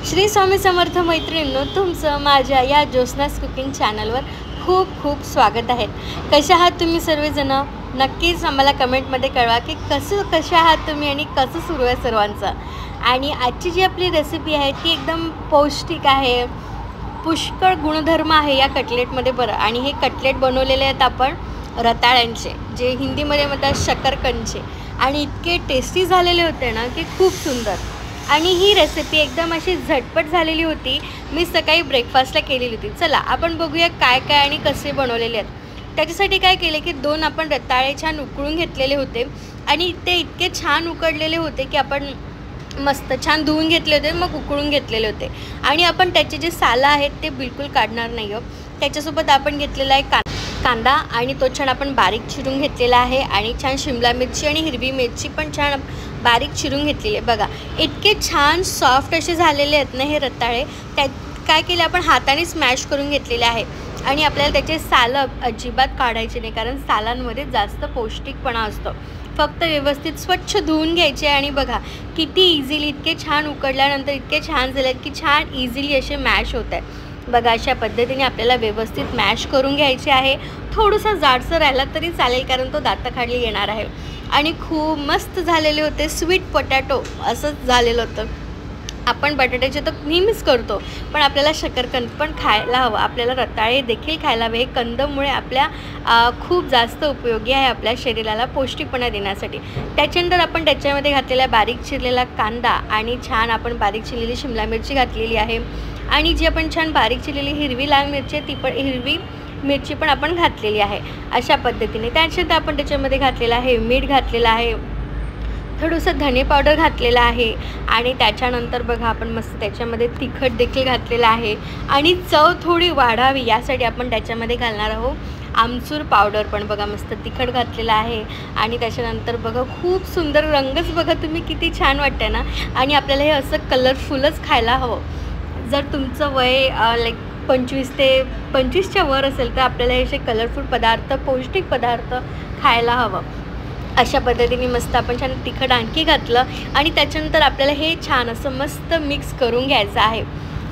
श्री स्वामी समर्थ मैत्रिणींनो, तुमचं माझ्या या ज्योत्स्नास कुकिंग चॅनलवर खूप खूप स्वागत आहे। कशा आहात तुम्ही सर्वजण? नक्कीच आम्हाला कमेंटमध्ये कळवा की कशा आहात तुम्ही आणि कसं सुरू आहे सर्वांचं। आणि आजची जी आपली रेसिपी आहे ती एकदम पौष्टिक आहे, पुष्कळ गुणधर्म आहे या कटलेटमध्ये बरं। आणि हे कटलेट बनवलेले आहेत आपण रताळ्यांचे, जे हिंदीमध्ये म्हणतात शकरकंदचे, आणि इतके टेस्टी झालेले होते ना की खूप सुंदर। आणि ही रेसिपी एकदम अशी झटपट झालेली होती, मी सकाळी ब्रेकफास्टला केलेली होती। चला आपण बघूया काय काय आणि कसे बनवलेले आहेत। त्याच्यासाठी काय केले की 2 आपण रताळे छान उकळून घेतलेले होते आणि ते इतके छान उकडलेले होते की आपण मस्त छान धुवून घेतले होते, मग उकळून घेतलेले होते। आणि आपण त्याचे जे सालं आहेत ते बिलकुल काढणार नाही हो। त्याच्यासोबत आपण घेतलेला आहे कांदा आणि तो छान आपण बारीक चिरून घेतलेला आहे, आणि छान शिमला मिरची आणि हिरवी मिरची पण छान बारीक चिरून घेतलेली आहे। बघा इतके छान सॉफ्ट असे झालेले आहेत ना हे रताळे। त्यात काय केले आपण हाताने स्मॅश करून घेतलेले आहे, आणि आपल्याला त्याचे सालं अजिबात काढायचे नाही, कारण सालांमध्ये जास्त पौष्टिकपणा असतो। फक्त व्यवस्थित स्वच्छ धुवून घ्यायचे, आणि बघा किती इझिली इतके छान उकडल्यानंतर इतके छान झाले की छान इझिली असे मॅश होत आहेत। बघा अशा पद्धतीने आपल्याला व्यवस्थित मॅश करून घ्यायचे आहे। थोडंसं जाडसर राहिला तरी चालेल, कारण तो दाताखाली येणार आहे। आणि खूप मस्त झालेले होते, स्वीट पोटॅटो असंच झालेलं होतं। आपण बटाट्याचे तर नेहमीच करतो, पण आपल्याला शकरकंद पण खायला हवं, आपल्याला रताळे देखील खायला हवे। हे कंदमुळे आपल्या खूप जास्त उपयोगी आहे आपल्या शरीराला पौष्टिकपणा देण्यासाठी। त्याच्यानंतर आपण त्याच्यामध्ये घातलेला बारीक चिरलेला कांदा आणि छान आपण बारीक चिरलेली शिमला मिरची घातलेली आहे, आणि जी आपण छान बारीक चिरलेली हिरवी लाल मिरची ती पण हिरवी मिरची पण आपण घातलेली आहे अशा पद्धतीने। त्याच्यानंतर आपण त्याच्यामध्ये घातलेलं आहे मीठ घातलेलं आहे, थोडंसं धने पावडर घातलेलं आहे, आणि त्याच्यानंतर बघा आपण मस्त त्याच्यामध्ये तिखट देखील घातलेलं आहे, आणि चव थोडी वाढावी यासाठी आपण त्याच्यामध्ये घालणार आहोत आमचूर पावडर पण। बघा मस्त तिखट घातलेलं आहे, आणि त्याच्यानंतर बघा खूप सुंदर रंगच बघा तुम्ही किती छान वाटतं ना। आणि आपल्याला हे असं कलरफुलच खायला हवं। जर तुमचं वय लाईक 25 ते 25च्या वर असेल तर आपल्याला हे असे कलरफुल पदार्थ, पौष्टिक पदार्थ खायला हवं। अशा पद्धतीने मस्त आपण छान तिखट आणखी घातलं, आणि त्याच्यानंतर आपल्याला हे छान असं मस्त मिक्स करून घ्यायचं आहे।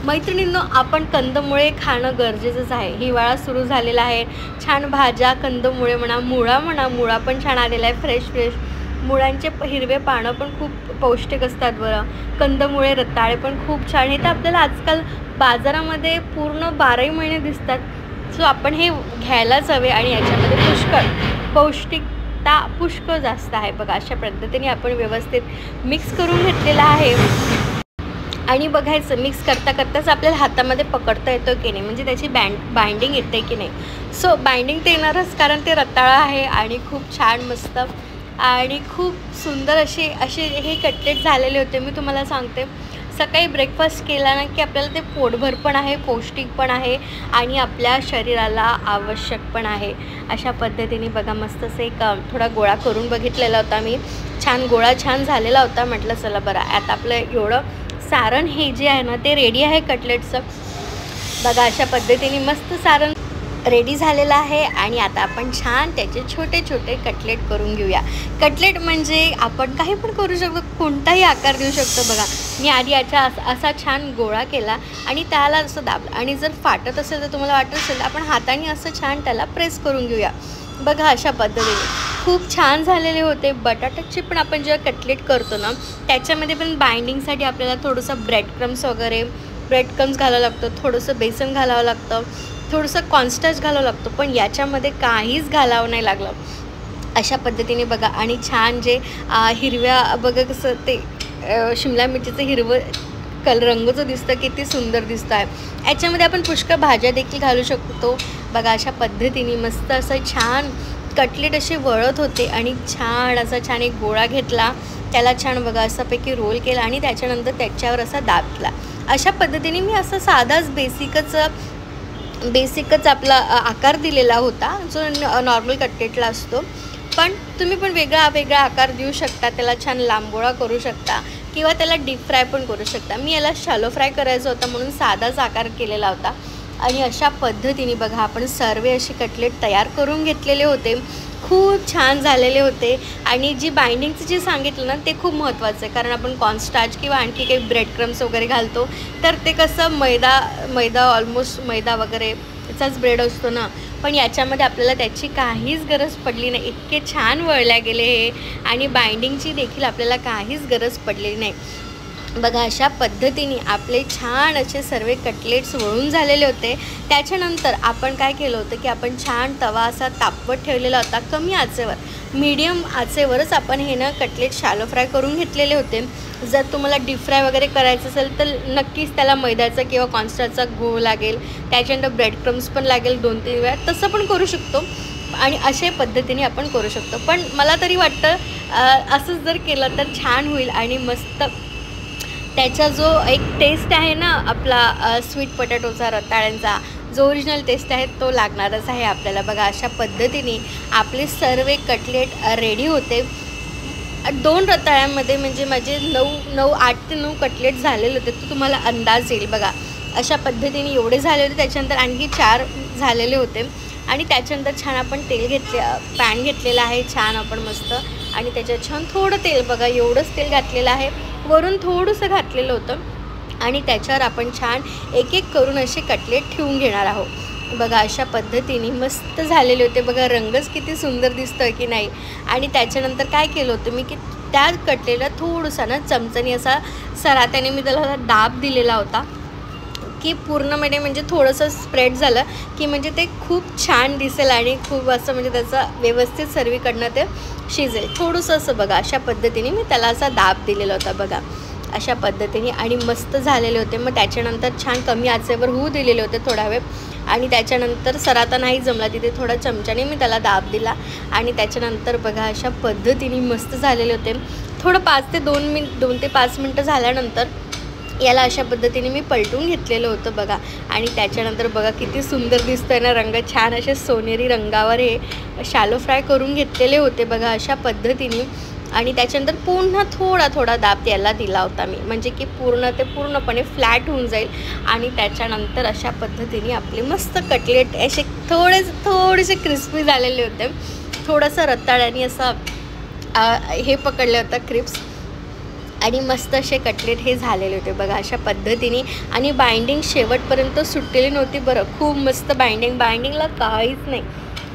मैत्रिणींनो, आपण कंदमुळे खाणं गरजेचंच आहे। हिवाळा सुरू झालेला आहे, छान भाज्या कंदमुळे म्हणा, मुळा पण छान आलेला आहे, फ्रेश मुळांचे हिरवे पानं पण खूप पौष्टिक असतात बरं। कंदमुळे रताळे पण खूप छान, हे तर आपल्याला आजकाल बाजारामध्ये पूर्ण 12ही महिने दिसतात। सो आपण हे घ्यायलाच हवे, आणि याच्यामध्ये पौष्टिकता पुष्कळ जास्त आहे। बघा अशा पद्धतीने आपण व्यवस्थित मिक्स करून घेतलेलं आहे, आणि बघायचं मिक्स करताच आपल्याला हातामध्ये पकडता येतो की नाही, म्हणजे त्याची बाइंडिंग येते की नाही। सो बाइंडिंग तर येणारच, कारण ते रताळं आहे आणि खूप छान मस्त आणि खूप सुंदर असे हे कटलेट झालेले होते। मी तुम्हाला सांगते, सकाळी ब्रेकफास्ट केला ना की आपल्याला ते पोटभर पण आहे, पौष्टिक पण आहे, आणि आपल्या शरीराला आवश्यक पण आहे। अशा पद्धतीने बघा मस्त असे एक थोडा गोळा करून बघितलेला होता मी, छान गोळा छान झालेला होता। म्हटलं चला बरं आता आपलं एवढं सारण हे जे आहे ना ते रेडी आहे कटलेटचं। बघा अशा पद्धतीने मस्त सारण रेडी झालेलं आहे, आणि आता आपण छान त्याचे छोटे छोटे कटलेट करून घेऊया। कटलेट म्हणजे आपण काही पण करू शकतो, कोणताही आकार देऊ शकतो। बघा मी आधी याचा असा छान गोळा केला आणि त्याला असं दाबलं, आणि जर फाटत असेल तर तुम्हाला वाटत असेल आपण हाताने असं छान त्याला प्रेस करून घेऊया। बघा अशा पद्धतीने खूप छान झालेले होते। बटाट्याचे पण आपण जेव्हा कटलेट करतो ना त्याच्यामध्ये पण बाइंडिंगसाठी आपल्याला थोडंसं ब्रेड क्रम्स घालावं लागतं, थोडंसं बेसन घालावं लागतं, थोडंसं कॉर्नस्टार्च घालावं लागतं, पण याच्यामध्ये काहीच घालावं नाही लागलं। अशा पद्धतीने बघा, आणि छान जे हिरव्या बघा कसं ते शिमला मिरचीचं हिरवं रंग जो दिसतं किती सुंदर दिसतं आहे। याच्यामध्ये आपण पुष्कळ भाज्या देखील घालू शकतो। बघा अशा पद्धतीने मस्त असं छान कटलेट असे वळत होते, आणि छान एक गोळा घेतला, त्याला छान बघा असापैकी रोल केला, आणि त्याच्यानंतर त्याच्यावर असा दाबला। अशा पद्धतीने मी असं साधाच बेसिकच आपला आकार दिलेला होता, जो नॉर्मल कटलेटला असतो। पण तुम्ही पण वेगळा आकार देऊ शकता, त्याला छान लांबोळा करू शकता, किंवा त्याला डीप फ्राय पण करू शकता। मी याला शॅलो फ्राय करायचा होता म्हणून साधाच आकार केलेला होता। आणि अशा पद्धतीने बघा आपण सर्व असे कटलेट तयार करून घेतलेले होते। खूप छान झालेले होते. आणि जी बाइंडिंगचं जे सांगितलं ना ते खूप महत्त्वाचं आहे, कारण आपण कॉर्नस्टार्च किंवा आणखी काही ब्रेड क्रम्स वगैरे घालतो तर ते कसं मैदा ऑलमोस्ट मैदा वगैरे याचाच ब्रेड असतो ना, पण याच्यामध्ये आपल्याला त्याची काहीच गरज पडली नाही. इतके छान वळल्या गेले हे आणि बाइंडिंगची देखील आपल्याला काहीच गरज पडलेली नाही. बघा अशा पद्धतीने आपले छान असे सर्व कटलेट्स वळून झालेले होते. त्याच्यानंतर आपण काय केलं होतं की आपण छान तवा असा तापवत ठेवलेला होता कमी आचेवर, मीडियम आचेवरच आपण हे ना कटलेट शॅलो फ्राय करून घेतलेले होते. जर तुम्हाला डीप फ्राय वगैरे करायचं असेल तर नक्कीच त्याला मैद्याचा किंवा कॉर्नस्टार्चचा गूळ लागेल, त्याच्यानंतर ब्रेड क्रम्स पण लागेल 2-3 वेळा, तसं पण करू शकतो आणि अशा पद्धतीने आपण करू शकतो. पण मला तरी वाटतं असंच जर केलं तर छान होईल आणि मस्त त्याचा जो एक टेस्ट आहे ना आपला स्वीट पोटॅटोचा रताळ्यांचा जो ओरिजिनल टेस्ट आहे तो लागणारच आहे आपल्याला. बघा अशा पद्धतीने आपले सर्व कटलेट रेडी होते. 2 रताळ्यांमध्ये म्हणजे माझे 8 ते 9 कटलेट झालेले होते, तर तुम्हाला अंदाज येईल. बघा अशा पद्धतीने एवढे झाले होते. त्याच्यानंतर आणखी 4 झालेले होते आणि त्याच्यानंतर छान आपण पॅन घेतलेला आहे छान आपण मस्त, आणि त्याच्यात छान थोडं तेल, बघा एवढंच तेल घातलेलं आहे, वरून थोडंसं घातलेलं होतं आणि त्याच्यावर आपण छान एक एक करून असे कटलेट ठेवून घेणार आहोत. बघा अशा पद्धतीने मस्त झालेले होते. बघा रंगच किती सुंदर दिसतोय की नाही. आणि त्याच्यानंतर काय केलं होतं मी की त्या कटलेटला थोडंसं ना चमच्याने असा सरात्याने मी त्याला दाब दिलेला होता की पूर्णपणे म्हणजे थोडंसं स्प्रेड झालं की म्हणजे ते खूप छान दिसेल आणि खूप असं म्हणजे त्याचं व्यवस्थित सर्वीकडनं ते शिजेल थोडंसं असं. बघा अशा पद्धतीने मी त्याला असा दाब दिलेला होता. बघा अशा पद्धतीने आणि मस्त झालेले होते. मग त्याच्यानंतर छान कमी आचेवर होऊ दिलेले होते थोडा वेळ आणि त्याच्यानंतर सराता नाही जमला तिथे थोडा चमच्याने मी त्याला दाब दिला आणि त्याच्यानंतर बघा अशा पद्धतीने मस्त झालेले होते. थोडं 2 ते 5 मिनटं झाल्यानंतर याला अशा पद्धतीने मी पलटून घेतलेलं होतं. बघा आणि त्याच्यानंतर बघा किती सुंदर दिसतोय ना रंग, छान असे सोनेरी रंगावर हे शॅलो फ्राय करून घेतलेले होते. बघा अशा पद्धतीने आणि त्याच्यानंतर पुन्हा थोडा दाब याला दिला होता मी, म्हणजे की पूर्णपणे फ्लॅट होऊन जाईल. आणि त्याच्यानंतर अशा पद्धतीने आपले मस्त कटलेट असे थोडेसे क्रिस्पी झालेले होते. थोडंसं रताळ्याने असं हे पकडलं होतं क्रिप्स आणि मस्त असे कटलेट हे झालेले होते. बघा अशा पद्धतीने आणि बाइंडिंग शेवटपर्यंत सुटलेली नव्हती बरं, खूप मस्त बाइंडिंगला काहीच नाही.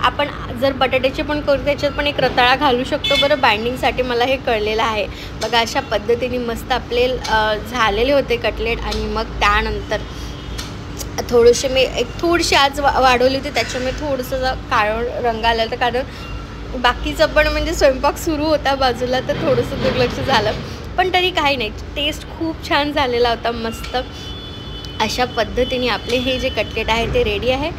आपण जर बटाट्याचे पण करू त्याच्यात पण एक रताळा घालू शकतो बरं बाइंडिंगसाठी, मला हे कळलेलं आहे. बघा अशा पद्धतीने मस्त आपले झालेले होते कटलेट. आणि मग त्यानंतर थोडेसे मी थोडीशी आज वाढवली होती, त्याच्यामुळे थोडंसं काळं रंग आला होता, कारण बाकीचं पण म्हणजे स्वयंपाक सुरू होता बाजूला तर थोडंसं दुर्लक्ष झालं. पण तरी काही नाही, टेस्ट खूप छान झालेला होता मस्त. अशा पद्धतीने आपले हे जे कटलेट आहे ते रेडी आहे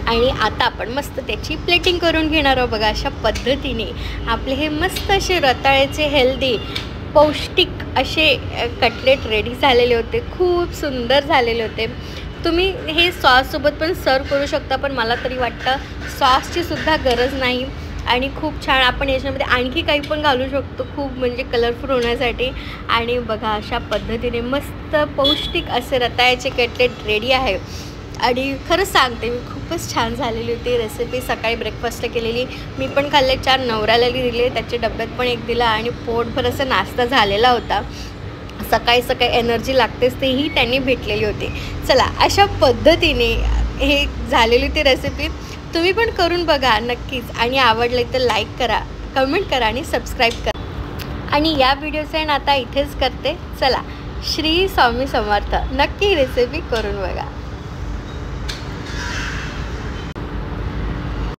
आणि आता आपण मस्त त्याची प्लेटिंग करून घेणार आहोत. बघा अशा पद्धतीने आपले हे मस्त असे रताळ्याचे हेल्दी पौष्टिक असे कटलेट रेडी झालेले होते, खूप सुंदर झालेले होते. तुम्ही हे सॉससोबत पण सर्व करू शकता, पण मला तरी वाटतं सॉसची सुद्धा गरज नाही. आणि खूप छान आपण याच्यामध्ये आणखी काही पण घालू शकतो खूप म्हणजे कलरफुल होण्यासाठी. आणि बघा अशा पद्धतीने मस्त पौष्टिक असे रताळ्याचे कटलेट रेडी आहे. आणि खरंच सांगते मी खूपच छान झालेली होती रेसिपी. सकाळी ब्रेकफास्टला केलेली, मी पण खाल्ले, 4 नवऱ्याला दिले, त्याच्या डब्यात पण एक दिला आणि पोटभर असा नाश्ता झालेला होता. सकाळी एनर्जी लागतेच तेही त्यांनी भेटलेली होती. चला अशा पद्धतीने हे झालेली ती रेसिपी तुम्ही पण करून बघा नक्कीच. आणि आवडले तर लाईक करा, कमेंट करा आणि सबस्क्राईब करा. आणि या व्हिडिओचं एंड आता इथेच करते. चला श्री स्वामी समर्थ. नक्की रेसिपी करून बघा.